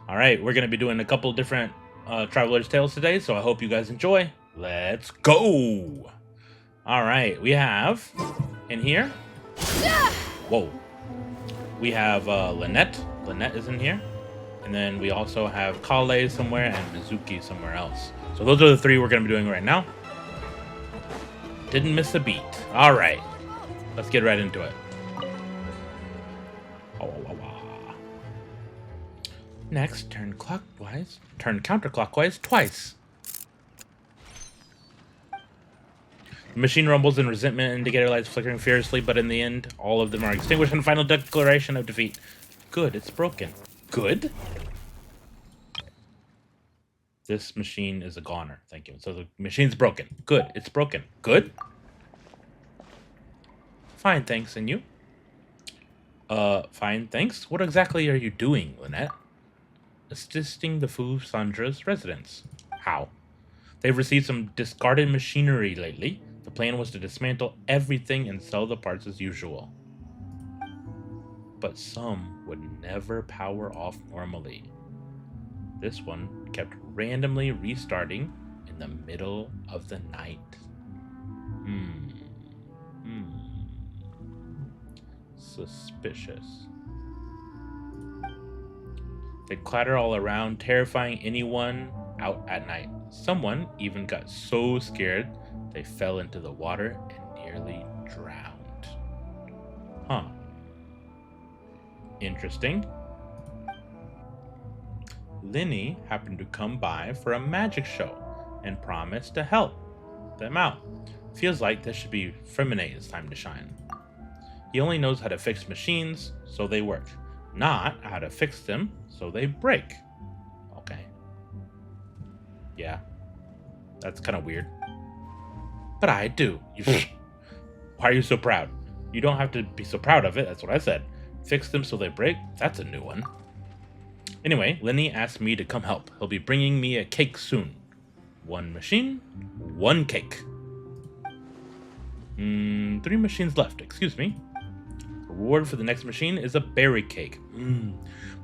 All right, we're going to be doing a couple different Traveler's Tales today, so I hope you guys enjoy. Let's go! All right, we have in here. Whoa. We have Lynette. Lynette is in here. And then we also have Collei somewhere and Mizuki somewhere else. So those are the three we're going to be doing right now. Didn't miss a beat. All right, let's get right into it. Next, turn counterclockwise twice. The machine rumbles in resentment, indicator lights flickering furiously, but in the end, all of them are extinguished in final declaration of defeat. Good, it's broken. Good? This machine is a goner. Thank you. So the machine's broken. Good, it's broken. Good? Fine, thanks. And you? Fine, thanks. What exactly are you doing, Lynette? Assisting the Fu Sandra's residents. How? They've received some discarded machinery lately. The plan was to dismantle everything and sell the parts as usual. But some would never power off normally. This one kept randomly restarting in the middle of the night. Suspicious. They clatter all around, terrifying anyone out at night. Someone even got so scared they fell into the water and nearly drowned. Huh. Interesting. Linny happened to come by for a magic show and promised to help them out. Feels like this should be Fremonade's time to shine. He only knows how to fix machines, so they work. Not how to fix them, so they break. Okay. Yeah. That's kind of weird. But I do. Why are you so proud? You don't have to be so proud of it, that's what I said. Fix them so they break? That's a new one. Anyway, Linny asked me to come help. He'll be bringing me a cake soon. One machine, one cake. 3 machines left, excuse me. Reward for the next machine is a berry cake.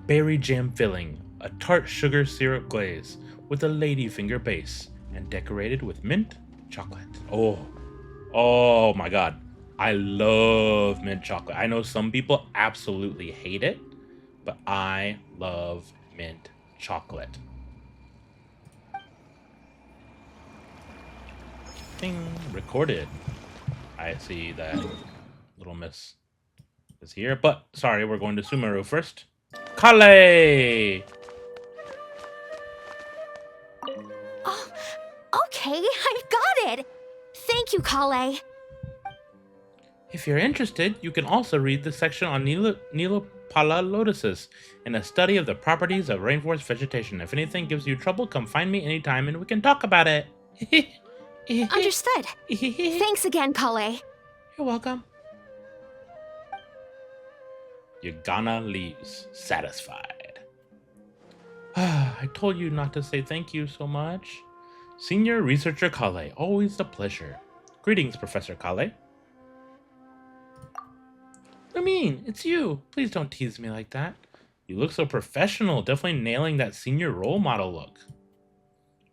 Berry jam filling, a tart sugar syrup glaze with a ladyfinger base, and decorated with mint chocolate. Oh my god. I love mint chocolate. I know some people absolutely hate it, but I love mint chocolate. Ding, recorded. I see that little miss is here, but sorry, we're going to Sumeru first. Collei! Oh, okay, I've got it! Thank you, Collei. If you're interested, you can also read the section on Nilopala lotuses and a study of the properties of rainforest vegetation. If anything gives you trouble, come find me anytime and we can talk about it. Understood. Thanks again, Collei. You're welcome. Yagana leaves, satisfied. I told you not to say thank you so much. Senior Researcher Collei, always a pleasure. Greetings, Professor Collei. I mean, it's you. Please don't tease me like that. You look so professional, definitely nailing that senior role model look.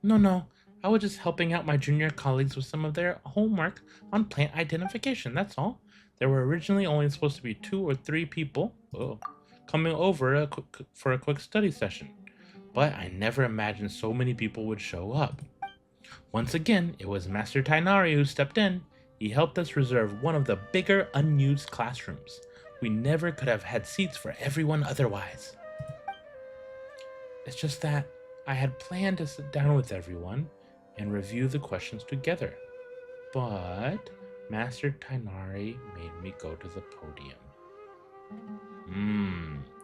No, I was just helping out my junior colleagues with some of their homework on plant identification, that's all. There were originally only supposed to be 2 or 3 people coming over for a quick study session, but I never imagined so many people would show up. Once again, it was Master Tainari who stepped in. He helped us reserve one of the bigger unused classrooms. We never could have had seats for everyone otherwise. It's just that I had planned to sit down with everyone and review the questions together, but Master Tainari made me go to the podium.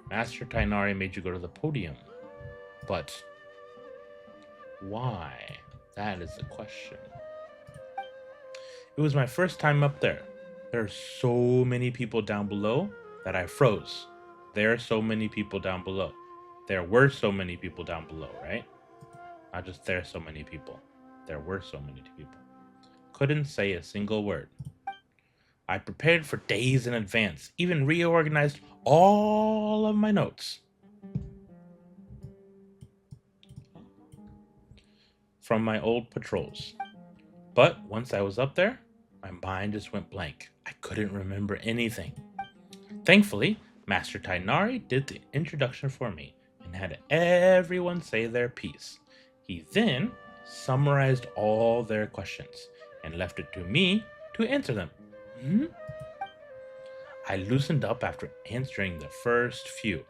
Master Tainari made you go to the podium. But why? That is the question. It was my first time up there. There are so many people down below that I froze. There are so many people down below. There were so many people down below, right? Not just there are so many people. There were so many people. Couldn't say a single word. I prepared for days in advance, even reorganized all of my notes. from my old patrols. But once I was up there, my mind just went blank. I couldn't remember anything. Thankfully, Master Tainari did the introduction for me and had everyone say their piece. He then summarized all their questions and left it to me to answer them. I loosened up after answering the first few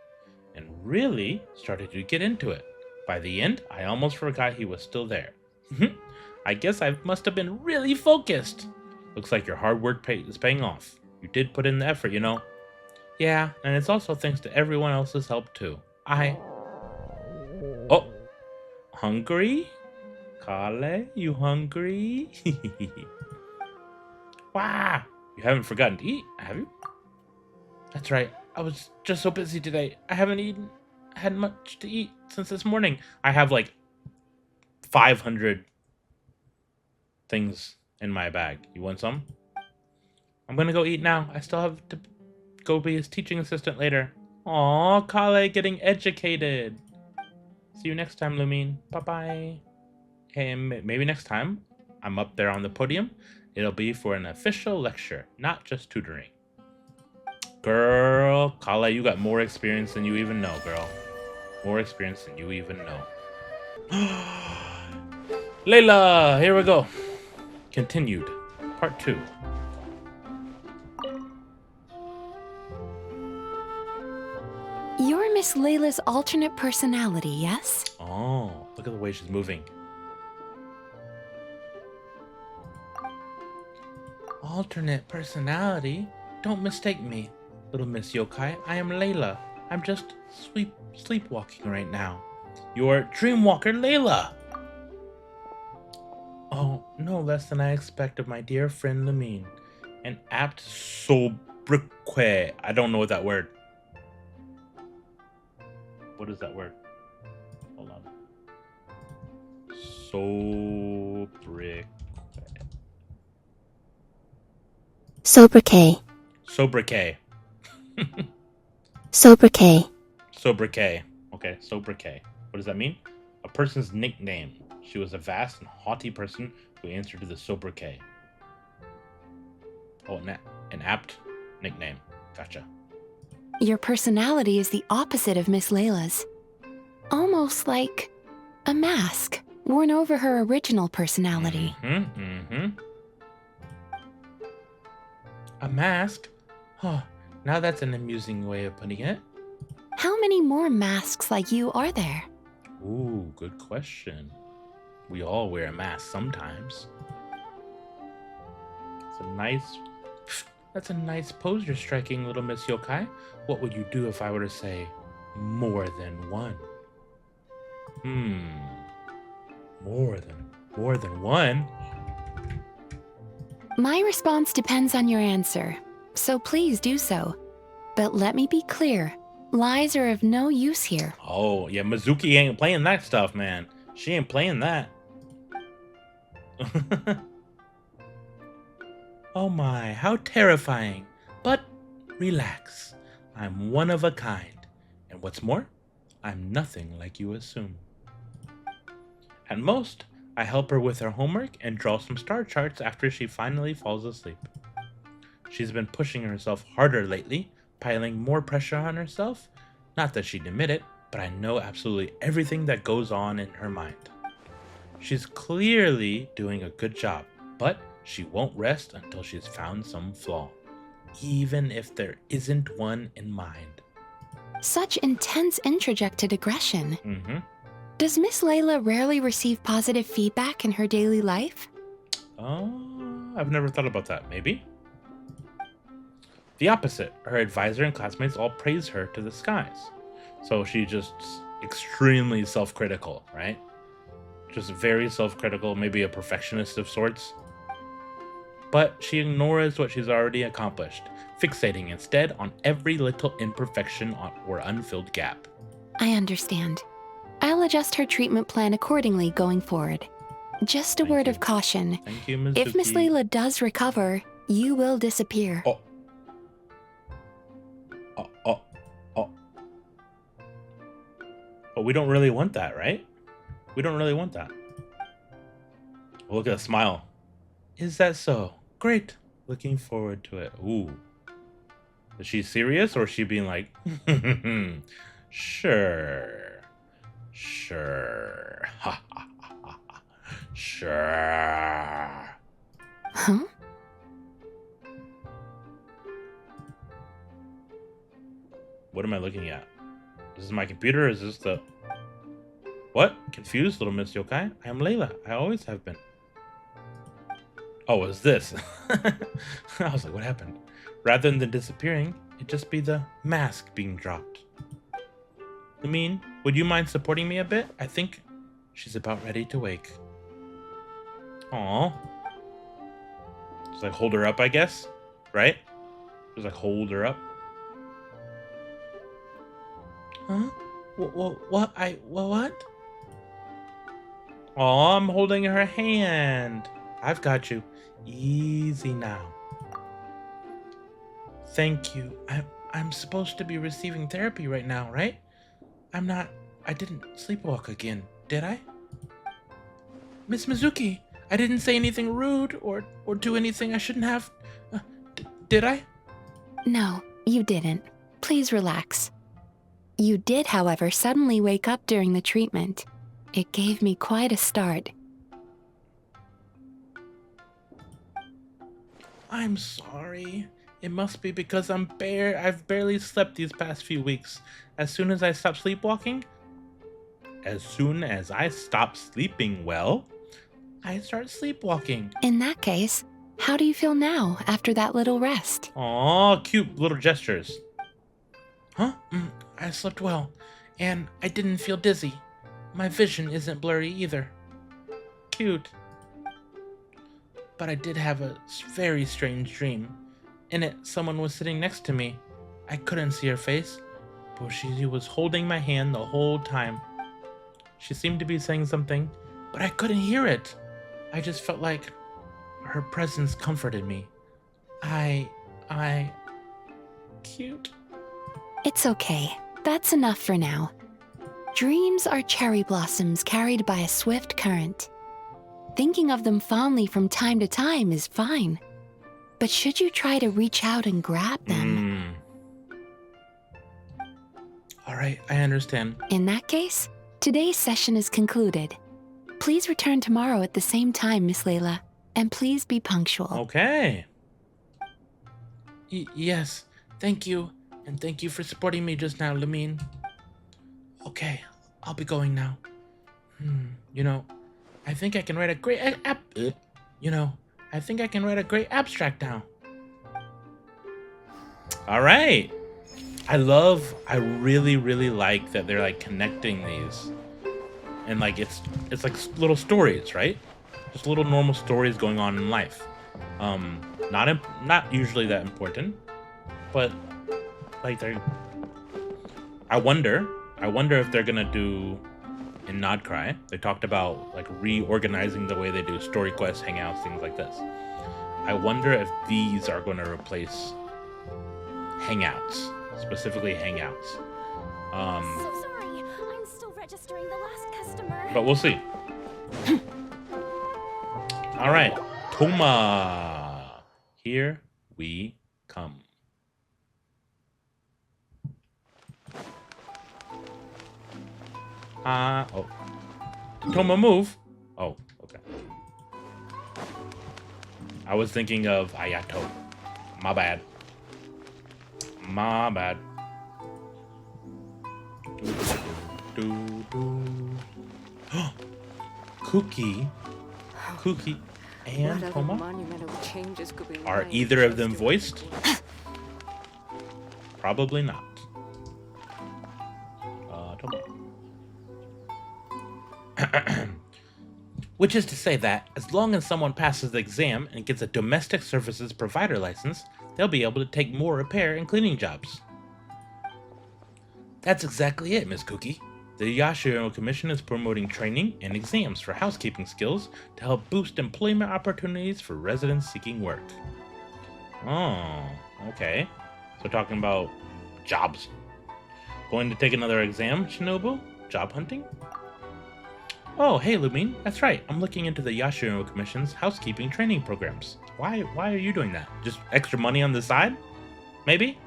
and really started to get into it. By the end, I almost forgot he was still there. I guess I must have been really focused. Looks like your hard work is paying off. You did put in the effort, you know. Yeah, and it's also thanks to everyone else's help too. Oh, hungry? Collei, you hungry? Wow, you haven't forgotten to eat, have you? That's right, I was just so busy today. I haven't had much to eat since this morning. I have like 500 things in my bag. You want some? I'm gonna go eat now. I still have to go be his teaching assistant later. Aw, Collei getting educated. See you next time, Lumine. Bye-bye. Hey, maybe next time I'm up there on the podium, it'll be for an official lecture, not just tutoring. Girl, Collei, you got more experience than you even know, girl. More experience than you even know. Layla, here we go. Continued. Part 2. You're Miss Layla's alternate personality, yes? Oh, look at the way she's moving. Alternate personality? Don't mistake me, little Miss Yokai. I am Layla. I'm just sleepwalking right now. You're Dreamwalker Layla! Oh, no less than I expect of my dear friend Lumine. An apt sobriquet. I don't know what that word. What is that word? Hold on. Sobriquet. Sobriquet. Sobriquet. Sobriquet. Sobriquet. Okay, sobriquet. What does that mean? A person's nickname. She was a vast and haughty person who answered to the sobriquet. Oh, an apt nickname. Gotcha. Your personality is the opposite of Miss Layla's. Almost like a mask worn over her original personality. A mask? Oh, now that's an amusing way of putting it. How many more masks like you are there? Ooh, good question. We all wear a mask sometimes. That's a nice pose you're striking, little Miss Yokai. What would you do if I were to say more than one? More than one? My response depends on your answer, so please do so. But let me be clear, lies are of no use here. Oh, yeah, Mizuki ain't playing that stuff, man. She ain't playing that. Oh my, how terrifying. But relax. I'm one of a kind. And what's more, I'm nothing like you assume. At most, I help her with her homework and draw some star charts after she finally falls asleep. She's been pushing herself harder lately, piling more pressure on herself. Not that she'd admit it, but I know absolutely everything that goes on in her mind. She's clearly doing a good job, but she won't rest until she's found some flaw, even if there isn't one in mind. Such intense introjected aggression. Does Miss Layla rarely receive positive feedback in her daily life? Oh, I've never thought about that. Maybe? The opposite. Her advisor and classmates all praise her to the skies. So she's just extremely self-critical, right? Just very self-critical, maybe a perfectionist of sorts. But she ignores what she's already accomplished, fixating instead on every little imperfection or unfilled gap. I understand. I'll adjust her treatment plan accordingly going forward. Just a word of caution. Thank you, Mizuki. If Miss Layla does recover, you will disappear. But we don't really want that, right? We don't really want that. Oh, look at that smile. Is that so? Great. Looking forward to it. Ooh. Is she serious or is she being like, sure. Sure. Ha ha ha ha. Ha. Sure. Huh? What am I looking at? Is this my computer or is this the... What? Confused, little Miss Yokai? I am Layla. I always have been. Oh, it was this. I was like, what happened? Rather than disappearing, it'd just be the mask being dropped. Lamine, would you mind supporting me a bit? I think she's about ready to wake. Aw. Just like hold her up, I guess. Right? Just like hold her up. Huh? What? What? Aw, I'm holding her hand. I've got you. Easy now. Thank you. I'm supposed to be receiving therapy right now, right? I didn't sleepwalk again, did I? Miss Mizuki, I didn't say anything rude or do anything I shouldn't have. Did I? No, you didn't. Please relax. You did, however, suddenly wake up during the treatment. It gave me quite a start. I'm sorry. It must be because I've barely slept these past few weeks. As soon as I stop sleepwalking, as soon as I stop sleeping well, I start sleepwalking. In that case, how do you feel now after that little rest? Aw, cute little gestures. Huh? I slept well, and I didn't feel dizzy. My vision isn't blurry either. Cute. But I did have a very strange dream. In it, someone was sitting next to me. I couldn't see her face, but she was holding my hand the whole time. She seemed to be saying something, but I couldn't hear it. I just felt like her presence comforted me. Cute. It's okay. That's enough for now. Dreams are cherry blossoms carried by a swift current. Thinking of them fondly from time to time is fine. But should you try to reach out and grab them? All right, I understand. In that case, today's session is concluded. Please return tomorrow at the same time, Miss Layla, and please be punctual. Okay. Yes, thank you. And thank you for supporting me just now, Lamine. Okay, I'll be going now. You know, I think I can write a great I think I can write a great abstract now. All right. I really like that they're like connecting these. And like it's like little stories, right? Just little normal stories going on in life. Not usually that important, but like I wonder if they're gonna do in Nod Cry. They talked about like reorganizing the way they do story quests, hangouts, things like this. I wonder if these are going to replace hangouts, specifically hangouts. So sorry, I'm still registering the last customer. But we'll see. All right, Thoma, here we come. Oh. Thoma, move. Oh, okay. I was thinking of Ayato. My bad. My bad. Kuki. Kuki and Thoma? Are either of them voiced? Probably not. Thoma. Which is to say that, as long as someone passes the exam and gets a domestic services provider license, they'll be able to take more repair and cleaning jobs. That's exactly it, Ms. Kuki. The Yashiro Commission is promoting training and exams for housekeeping skills to help boost employment opportunities for residents seeking work. Oh, okay. So talking about jobs. Going to take another exam, Shinobu? Job hunting? Oh, hey, Lumine. That's right. I'm looking into the Yashiro Commission's housekeeping training programs. Why are you doing that? Just extra money on the side? Maybe?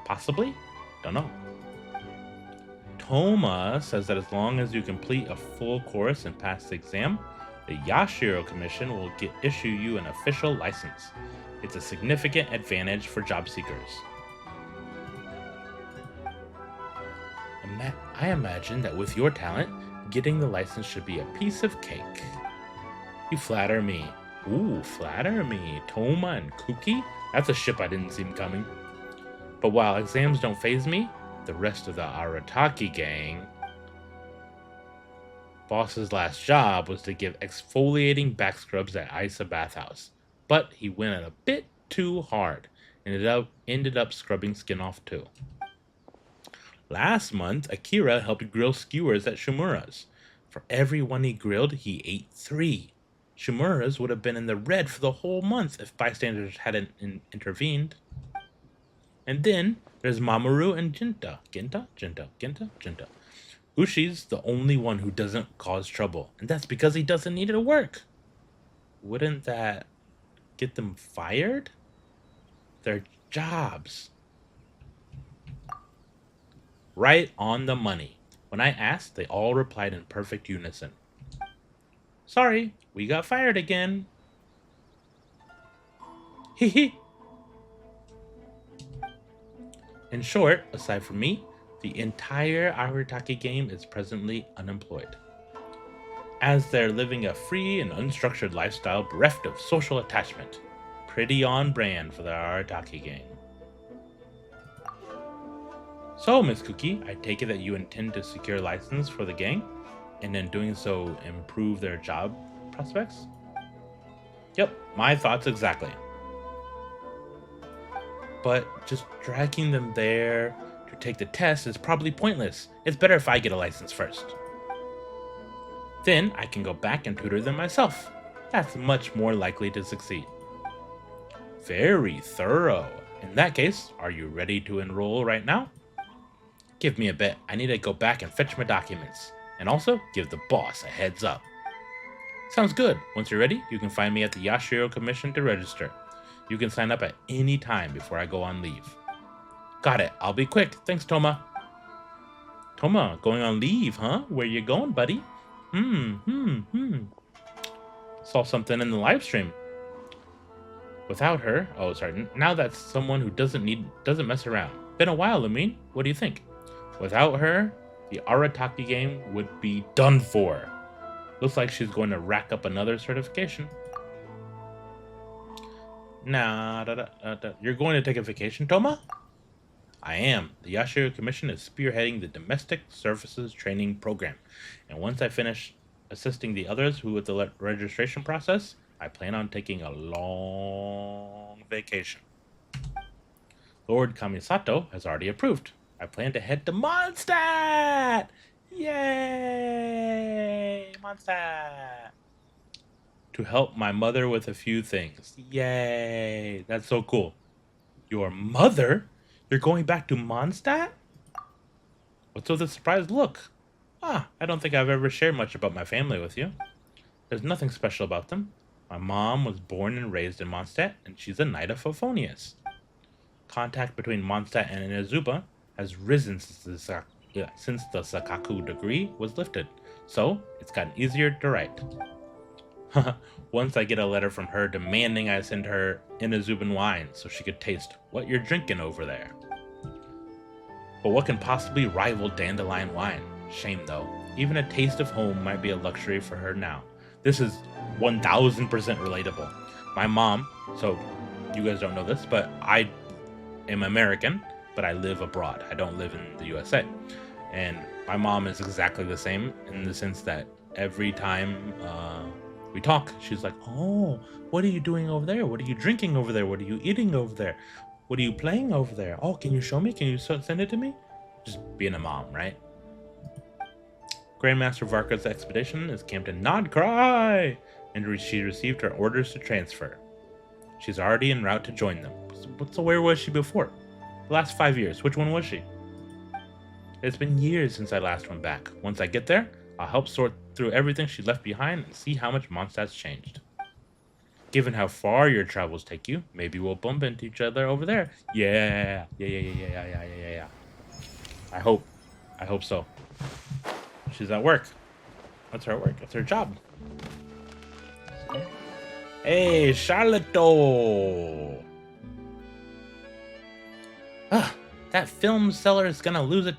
Possibly? Don't know. Thoma says that as long as you complete a full course and pass the exam, the Yashiro Commission will issue you an official license. It's a significant advantage for job seekers. I imagine that with your talent, getting the license should be a piece of cake. You flatter me. Ooh, flatter me. Thoma and Kuki? That's a ship I didn't see coming. But while exams don't faze me, the rest of the Arataki gang... Boss's last job was to give exfoliating back scrubs at Isa Bathhouse. But he went a bit too hard and ended up scrubbing skin off too. Last month, Akira helped grill skewers at Shimura's. For every one he grilled, he ate 3. Shimura's would have been in the red for the whole month if bystanders hadn't intervened. And then there's Mamoru and Ginta. Ginta. Ushi's the only one who doesn't cause trouble, and that's because he doesn't need to work. Wouldn't that get them fired? Their jobs. Right on the money. When I asked, they all replied in perfect unison. Sorry, we got fired again. Hee. In short, aside from me, the entire Arataki game is presently unemployed, as they're living a free and unstructured lifestyle bereft of social attachment. Pretty on brand for the Arataki game. So, Miss Kuki, I take it that you intend to secure a license for the gang, and in doing so, improve their job prospects? Yep, my thoughts exactly. But just dragging them there to take the test is probably pointless. It's better if I get a license first. Then I can go back and tutor them myself. That's much more likely to succeed. Very thorough. In that case, are you ready to enroll right now? Give me a bit. I need to go back and fetch my documents. And also, give the boss a heads up. Sounds good. Once you're ready, you can find me at the Yashiro Commission to register. You can sign up at any time before I go on leave. Got it. I'll be quick. Thanks, Thoma. Thoma, going on leave, huh? Where you going, buddy? Saw something in the live stream. Without her, oh sorry, now that's someone who doesn't mess around. Been a while, Lumine. What do you think? Without her, the Arataki game would be done for. Looks like she's going to rack up another certification. You're going to take a vacation, Thoma? I am. The Yashiro Commission is spearheading the Domestic Services Training Program. And once I finish assisting the others with the registration process, I plan on taking a long vacation. Lord Kamisato has already approved. I plan to head to Mondstadt! Yay! Mondstadt! To help my mother with a few things. Yay! That's so cool. Your mother? You're going back to Mondstadt? What's with the surprised look? I don't think I've ever shared much about my family with you. There's nothing special about them. My mom was born and raised in Mondstadt, and she's a Knight of Favonius. Contact between Mondstadt and Inuzuba has risen since the Sakaku decree was lifted, so it's gotten easier to write. Once I get a letter from her demanding I send her Inuzuban wine so she could taste what you're drinking over there. But what can possibly rival dandelion wine? Shame though. Even a taste of home might be a luxury for her now. This is 1000% relatable. My mom, so you guys don't know this, but I am American, but I live abroad. I don't live in the USA. And my mom is exactly the same in the sense that every time we talk, she's like, oh, what are you doing over there? What are you drinking over there? What are you eating over there? What are you playing over there? Oh, can you show me? Can you send it to me? Just being a mom, right? Grandmaster Varka's expedition is camped in Nodcry, and she received her orders to transfer. She's already en route to join them. So where was she before? The last 5 years, which one was she? It's been years since I last went back. Once I get there, I'll help sort through everything she left behind and see how much Mondstadt's changed. Given how far your travels take you, maybe we'll bump into each other over there. Yeah. I hope so. She's at work. That's her work. That's her job. Hey, Charlotte! That film seller is gonna lose it.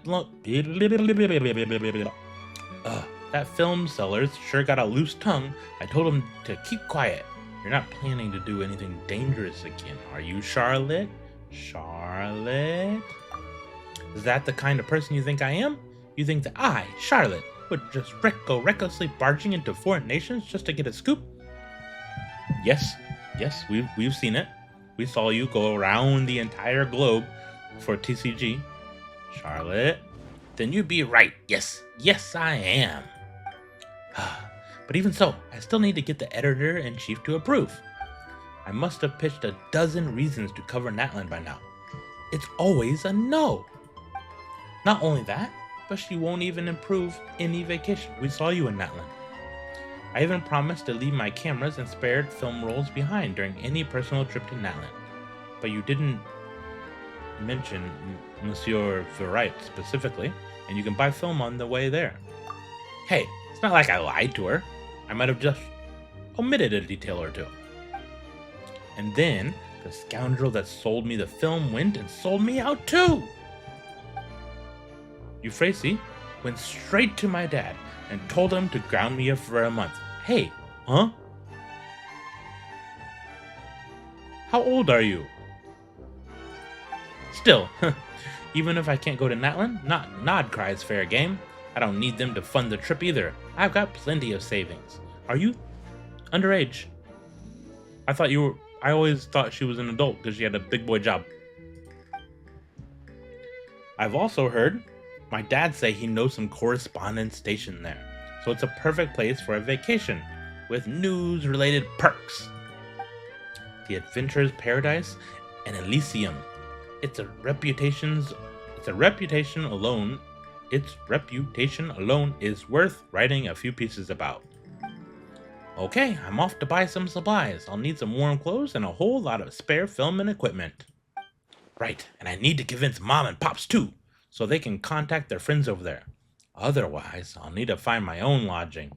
That film seller's sure got a loose tongue. I told him to keep quiet. You're not planning to do anything dangerous again, are you, Charlotte? Charlotte? Is that the kind of person you think I am? You think that I, Charlotte, would just go recklessly barging into foreign nations just to get a scoop? Yes, we've seen it. We saw you go around the entire globe for TCG. Charlotte? Then you'd be right. Yes, I am. But even so, I still need to get the editor-in-chief to approve. I must have pitched a dozen reasons to cover Natlan by now. It's always a no. Not only that, but she won't even approve any vacation. We saw you in Natlan. I even promised to leave my cameras and spared film rolls behind during any personal trip to Natlan. But you didn't mention Monsieur Verright specifically, and you can buy film on the way there. Hey, it's not like I lied to her. I might have just omitted a detail or two. And then, the scoundrel that sold me the film went and sold me out too! Euphrasie went straight to my dad and told him to ground me for a month. Hey, huh? How old are you? Still, even if I can't go to Natlan, Nod cries fair game. I don't need them to fund the trip either. I've got plenty of savings. Are you underage? I always thought she was an adult because she had a big boy job. I've also heard my dad say he knows some correspondence stationed there, so it's a perfect place for a vacation with news-related perks. The Adventurer's Paradise and Elysium. Its reputation alone is worth writing a few pieces about. Okay, I'm off to buy some supplies. I'll need some warm clothes and a whole lot of spare film and equipment. Right, and I need to convince Mom and Pops too, so they can contact their friends over there. Otherwise, I'll need to find my own lodging.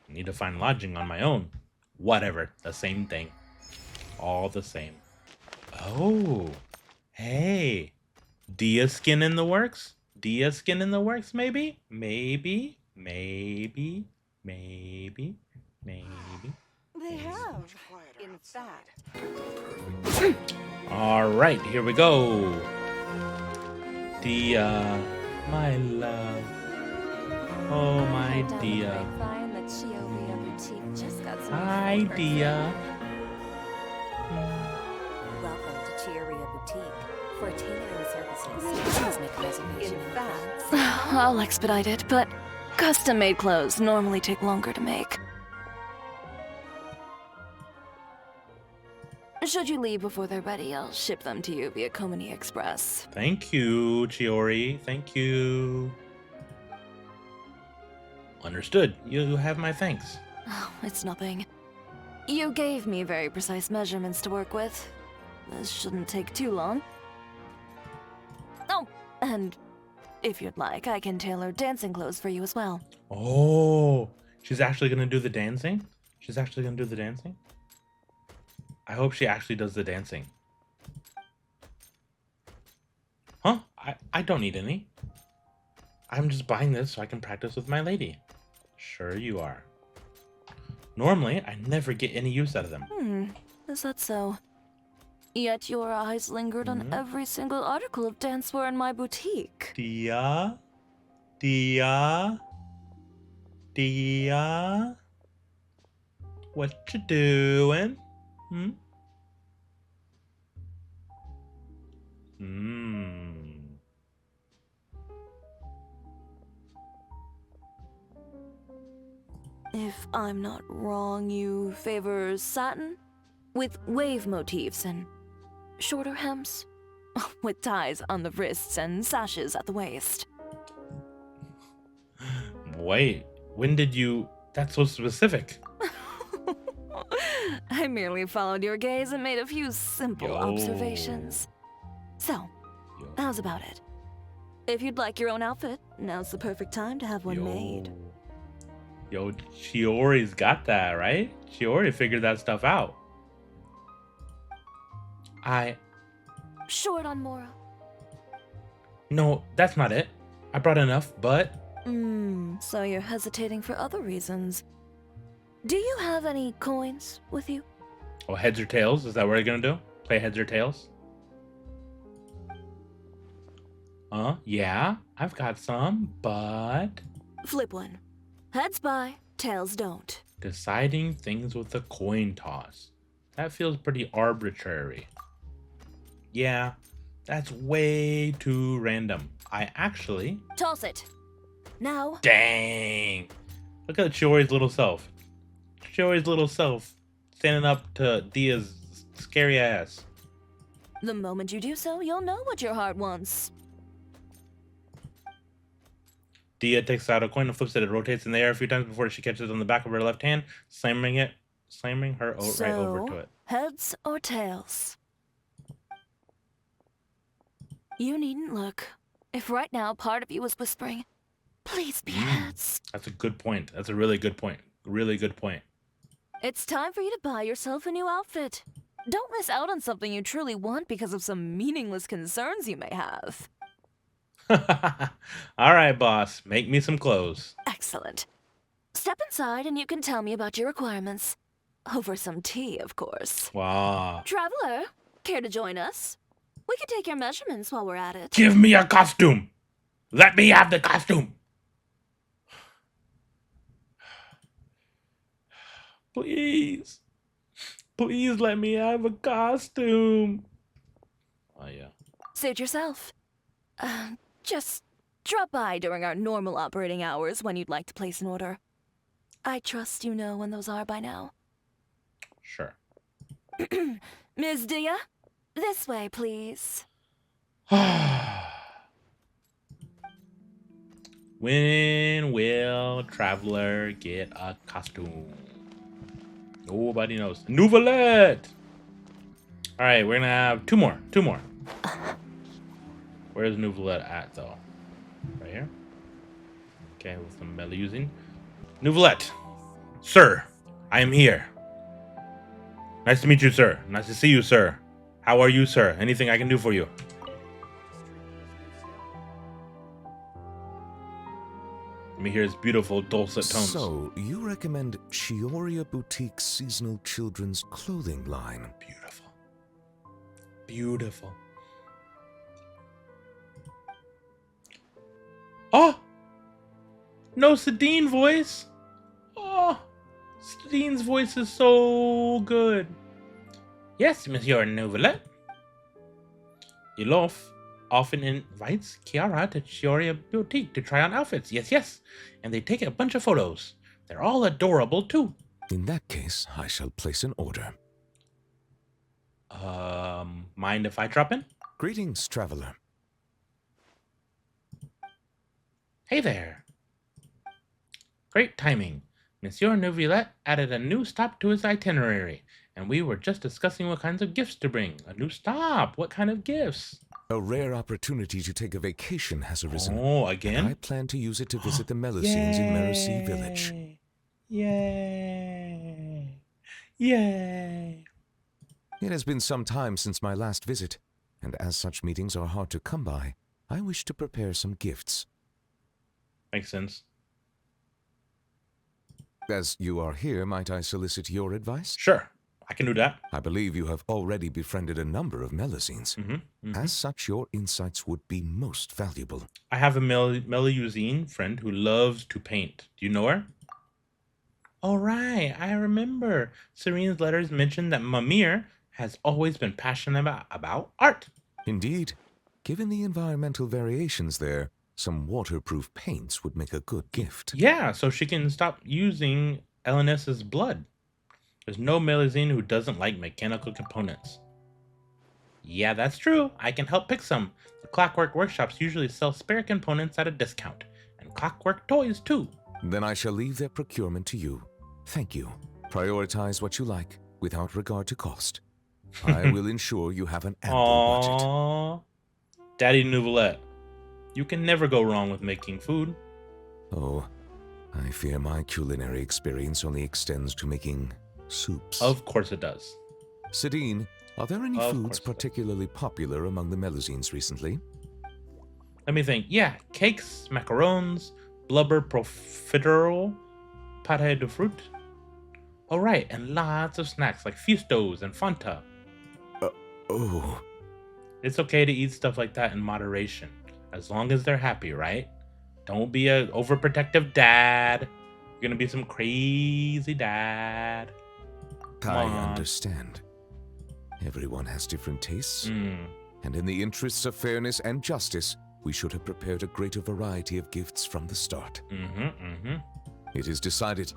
I need to find lodging on my own. Whatever, the same thing. All the same. Oh, hey. Dehya skin in the works? Dehya skin in the works, maybe? Maybe. They have, in fact. Alright, here we go. Dehya, my love. Oh, my Dehya. Hi, Dehya. Welcome to Chiori Boutique. For tailoring services, please make a reservation. In fact, I'll expedite it, but custom-made clothes normally take longer to make. Should you leave before they're ready, I'll ship them to you via Komani Express. Thank you, Chiori. Thank you. Understood. You have my thanks. Oh, it's nothing. You gave me very precise measurements to work with. This shouldn't take too long. Oh, and if you'd like, I can tailor dancing clothes for you as well. Oh, she's actually going to do the dancing? She's actually going to do the dancing? I hope she actually does the dancing. Huh? I don't need any. I'm just buying this so I can practice with my lady. Sure you are. Normally, I never get any use out of them. Is that so? Yet your eyes lingered on every single article of dancewear in my boutique. Dehya? What you doing? If I'm not wrong, you favor satin? With wave motifs and shorter hems? With ties on the wrists and sashes at the waist. Wait, When did you... That's so specific. I merely followed your gaze and made a few simple Yo. observations. So, Yo. how's about it? If you'd like your own outfit, now's the perfect time to have one made. Yo, Chiori's got that, right? Chiori figured that stuff out. Short on Mora. No, that's not it. I brought enough, but... So you're hesitating for other reasons. Do you have any coins with you? Oh, heads or tails? Is that what we're gonna do? Play heads or tails? Yeah, I've got some, but... Flip one. Heads buy, tails don't. Deciding things with a coin toss. That feels pretty arbitrary. Yeah, that's way too random. I actually... Toss it. Now. Dang! Look at Chiori's little self. Chiori's little self standing up to Dehya's scary ass. The moment you do so, you'll know what your heart wants. Dehya takes out a coin and flips it. It rotates in the air a few times before she catches it on the back of her left hand, slamming her right over to it. Heads or tails? You needn't look. If right now part of you was whispering, please be heads. That's a good point. That's a really good point. Really good point. It's time for you to buy yourself a new outfit. Don't miss out on something you truly want because of some meaningless concerns you may have. All right, boss. Make me some clothes. Excellent. Step inside and you can tell me about your requirements. Over some tea, of course. Wow. Traveler, care to join us? We could take your measurements while we're at it. Give me a costume. Let me have the costume. Please. Please let me have a costume. Oh, yeah. Suit yourself. Just drop by during our normal operating hours when you'd like to place an order. I trust you know when those are by now. Sure. Ms. Dehya, this way, please. When will Traveler get a costume? Nobody knows. Neuvillette! Alright, we're gonna have two more. Where's Neuvillette at, though? Right here? Okay, with some melee using. Neuvillette! Sir, I am here. Nice to meet you, sir. Nice to see you, sir. How are you, sir? Anything I can do for you? Let me hear his beautiful dulcet tones. So, you recommend Chiori Boutique's seasonal children's clothing line? Beautiful. Beautiful. Oh! No Sedine voice! Oh! Sedine's voice is so good. Yes, Monsieur Neuvillette. Elof often invites Chiara to Chiori Boutique to try on outfits. Yes. And they take a bunch of photos. They're all adorable, too. In that case, I shall place an order. Mind if I drop in? Greetings, traveler. Hey there. Great timing. Monsieur Neuvillette added a new stop to his itinerary, and we were just discussing what kinds of gifts to bring. A new stop? What kind of gifts? A rare opportunity to take a vacation has arisen. Oh, again? And I plan to use it to visit the Melusines in Mercy Village. Yay! It has been some time since my last visit, and as such meetings are hard to come by, I wish to prepare some gifts. Makes sense. As you are here, might I solicit your advice? Sure, I can do that. I believe you have already befriended a number of Melusines. As such, your insights would be most valuable. I have a Melusine friend who loves to paint. Do you know her? All right, I remember. Serene's letters mentioned that Mimir has always been passionate about art. Indeed. Given the environmental variations there, some waterproof paints would make a good gift. Yeah, so she can stop using Elenis's blood. There's no Melusine who doesn't like mechanical components. Yeah, that's true. I can help pick some. The Clockwork Workshops usually sell spare components at a discount. And clockwork toys, too. Then I shall leave their procurement to you. Thank you. Prioritize what you like, without regard to cost. I will ensure you have an ample budget. Aww. Daddy Neuvillette. You can never go wrong with making food. Oh, I fear my culinary experience only extends to making soups. Of course it does. Sidine, are there any Of foods course it does. particularly popular among the Melazines recently? Let me think. Yeah, cakes, macarons, blubber profiterole, pâté de fruit. Oh, right, and lots of snacks like Fistos and Fanta. Oh, It's okay to eat stuff like that in moderation, as long as they're happy, right? Don't be a overprotective dad. You're gonna be some crazy dad. Come I on. understand. Everyone has different tastes, Mm. and in the interests of fairness and justice, we should have prepared a greater variety of gifts from the start. It is decided.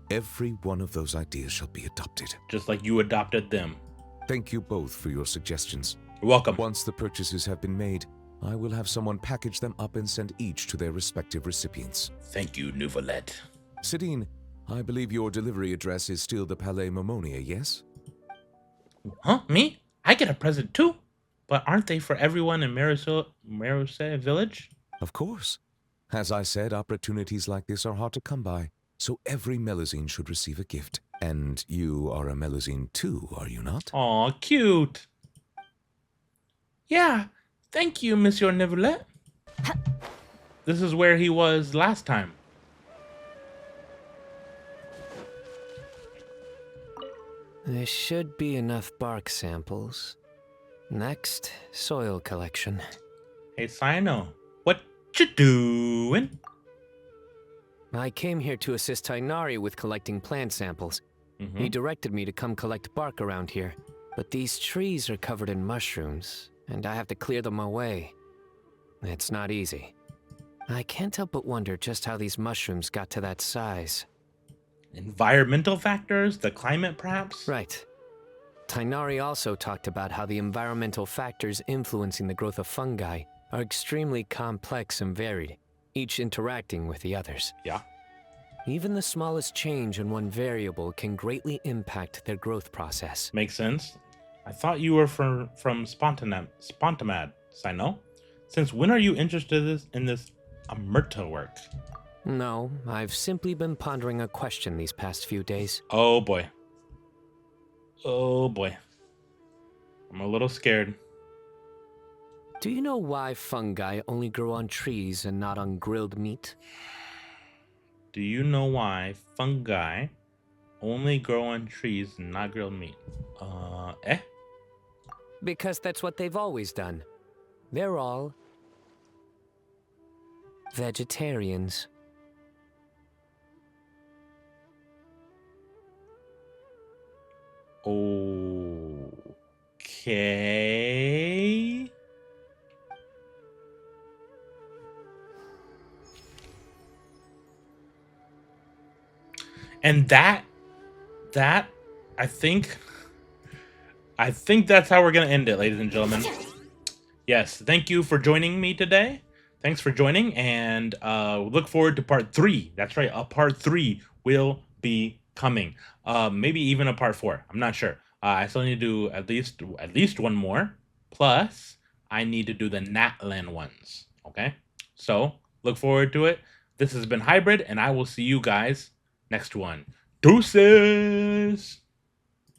Every one of those ideas shall be adopted. Just like you adopted them. Thank you both for your suggestions. You're welcome. Once the purchases have been made, I will have someone package them up and send each to their respective recipients. Thank you, Neuvillette. Sidine, I believe your delivery address is still the Palais Momonia, yes? Huh? Me? I get a present too? But aren't they for everyone in Maruse Village? Of course. As I said, opportunities like this are hard to come by, so every Melazine should receive a gift. And you are a Melazine too, are you not? Aw, cute. Yeah, thank you, Monsieur Neuvillette. This is where he was last time. There should be enough bark samples. Next, soil collection. Hey, Cyno, what you doing? I came here to assist Tighnari with collecting plant samples. He directed me to come collect bark around here, but these trees are covered in mushrooms, and I have to clear them away. It's not easy. I can't help but wonder just how these mushrooms got to that size. Environmental factors? The climate, perhaps? Right. Tighnari also talked about how the environmental factors influencing the growth of fungi are extremely complex and varied, each interacting with the others. Yeah. Even the smallest change in one variable can greatly impact their growth process. Makes sense. I thought you were from Spontamad, Cyno. Since when are you interested in this Omerta work? No, I've simply been pondering a question these past few days. Oh boy. Oh boy. I'm a little scared. Do you know why fungi only grow on trees and not on grilled meat? Do you know why fungi only grow on trees and not grilled meat? Because that's what they've always done. They're all vegetarians. Okay. And that I think that's how we're gonna end it, ladies and gentlemen. Yes, thank you for joining me today. Thanks for joining, and look forward to part 3. That's right, a part 3 will be coming. Maybe even a part 4. I'm not sure. I still need to do at least one more. Plus, I need to do the Natlan ones. Okay, so look forward to it. This has been Hy-Brid, and I will see you guys next one. Deuces!